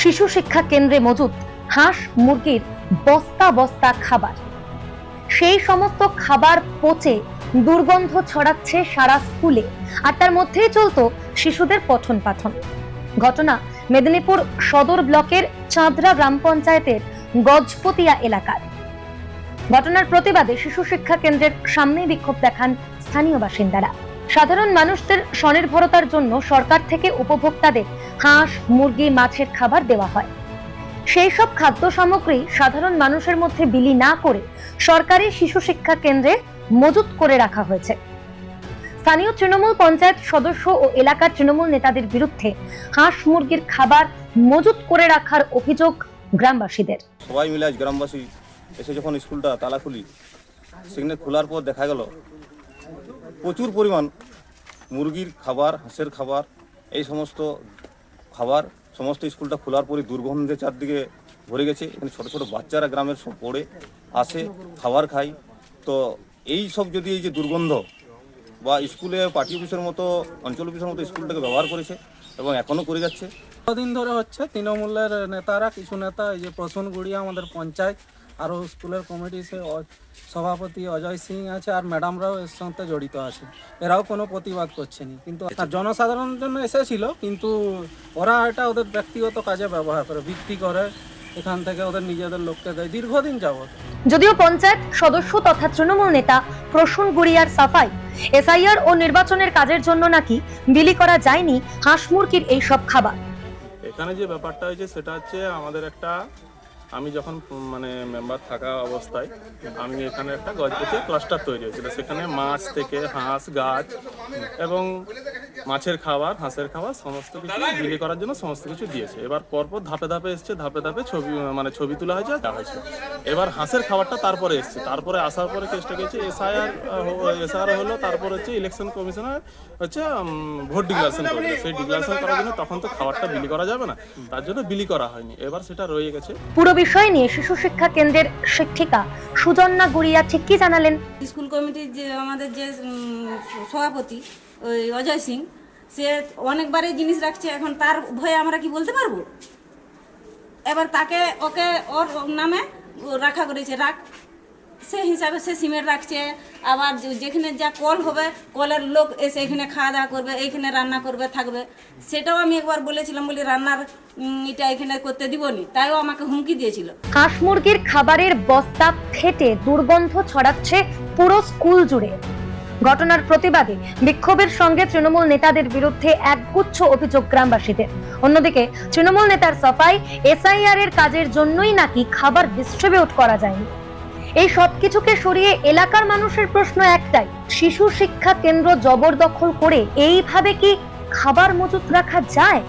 শিশু শিক্ষা কেন্দ্রে মজুদ হাঁস মুরগির বস্তা বস্তা খাবার। সেই সমস্ত খাবার পচে দুর্গন্ধ ছড়াচ্ছে সারা স্কুলে, আর তার মধ্যেই চলতো শিশুদের পঠন পাঠন। ঘটনা মেদিনীপুর সদর ব্লকের চাঁদরা গ্রাম পঞ্চায়েতের গজপতিয়া এলাকার। ঘটনার প্রতিবাদে শিশু শিক্ষা কেন্দ্রের সামনে বিক্ষোভ দেখান স্থানীয় বাসিন্দারা। সাধারণ মানুষদের স্বনির্ভরতার জন্য সরকার থেকে উপভোক্তাদের হাঁস মুরগি মাছের খাবার দেওয়া হয়। সেই সব খাদ্য সামগ্রী সাধারণ মানুষের মধ্যে বিলি না করে সরকারি শিশু শিক্ষা কেন্দ্রে মজুত করে রাখা হয়েছে। স্থানীয় তৃণমূল পঞ্চায়েত সদস্য ও এলাকার তৃণমূল নেতাদের বিরুদ্ধে হাঁস মুরগির খাবার মজুত করে রাখার অভিযোগ গ্রামবাসীদের। সবাই মিলে আজ গ্রামবাসী এসে যখন স্কুলটা তালা খুলি, সেখানে খোলার পর দেখা গেল প্রচুর পরিমাণ মুরগির খাবার, হাঁসের খাবার, এই সমস্ত খাবার সমস্ত স্কুলটা খোলার পরই দুর্গন্ধে চারদিকে ভরে গেছে। এখানে ছোটো ছোটো বাচ্চারা গ্রামের সব পড়ে আসে, খাবার খায়। তো এই সব যদি এই যে দুর্গন্ধ বা স্কুলে পার্টি অফিসের মতো, অঞ্চল অফিসের মতো স্কুলটাকে ব্যবহার করেছে এবং এখনও করে যাচ্ছে। কদিন ধরে হচ্ছে তৃণমূলের নেতারা, কিছু নেতা, এই যে প্রসূন গুড়িয়া আমাদের পঞ্চায়েত, আরও স্কুলের কমিটি সভাপতি অজয় সিং আছে, আর ম্যাডামরাও এর সাথে জড়িত আছে। এরাও কোনো প্রতিবাদ করছেনি, কিন্তু জনসাধারণের জন্য এসেছিল, কিন্তু ওরা এটা ওদের ব্যক্তিগত কাজে ব্যবহার করে, বিক্রি করে, এখান থেকে ওদের নিজেদের লোককে দেয় দীর্ঘদিন যাবত। যদিও পঞ্চায়েত সদস্য তথা তৃণমূল নেতা প্রসূন গুড়িয়ার সাফাই, এসআইআর ও নির্বাচনের কাজের জন্য নাকি বিলি করা যায়নি হাঁস মুরগির এই সব খাবার। এখানে যে ব্যাপারটা হয়েছে সেটা হচ্ছে, আমাদের একটা, আমি যখন মেম্বার থাকা অবস্থায় আমি এখানে একটা গজপতি ক্লাস্টার তৈরি হয়েছিল। সেখানে মাছ থেকে হাঁস, গাছ এবং মাছের খাবার, হাঁসের খাবার সমস্ত কিছু বিলি করার জন্য সমস্ত কিছু দিয়েছে। এবার পরপর ধাপে ধাপে এসছে, ধাপে ধাপে ছবি তোলা হয়েছে, দেওয়া হয়েছে। এবার হাঁসের খাবারটা তারপরে এসছে, তারপরে আসার পরে কেসটা গেছে এসআইআর হলো, তারপর হচ্ছে ইলেকশন কমিশনার হচ্ছে ভোট ডিক্লারেশন করবে। সেই ডিক্লারেশন করার জন্য তখন তো খাবারটা বিলি করা যাবে না, তার জন্য বিলি করা হয়নি। এবার সেটা রয়ে গেছে। পুরো বিষয় নিয়ে শিশু শিক্ষা কেন্দ্রের শিক্ষিকা সুজন্না গুড়িয়া ঠিক কি জানালেন। স্কুল কমিটির যে আমাদের যে সভাপতি ওই অজয় সিং, সে অনেকবারই জিনিস রাখছে, এখন তার ভয়ে আমরা কি বলতে পারবো? এবার তাকে ওর নামে রাখা করেছে, সেই হিসাবে সে সিমেন্ট রাখছে। আবার যেখানে যা কল হবে, কলের লোক এসে এখানে খাওয়া দাওয়া করবে, এইখানে রান্না করবে, থাকবে। সেটাও আমি একবার বলেছিলাম, বলি রান্নার এটা এখানে করতে দিবনি, তাইও আমাকে হুমকি দিয়েছিল। হাঁস মুরগির খাবারের বস্তা ফেটে দুর্গন্ধ ছড়াচ্ছে পুরো স্কুল জুড়ে। ঘটনার প্রতিবাদে বিক্ষোভের সঙ্গে তৃণমূল নেতাদের বিরুদ্ধে একগুচ্ছ অভিযোগ গ্রামবাসীদের। অন্যদিকে তৃণমূল নেতার সাফাই, এসআইআর এর কাজের জন্যই নাকি খাবার ডিস্ট্রিবিউট করা যায়নি। এই সবকিছুকে সরিয়ে এলাকার মানুষের প্রশ্ন একটাই, শিশু শিক্ষা কেন্দ্র জবরদখল করে এইভাবে কি খাবার মজুত রাখা যায়?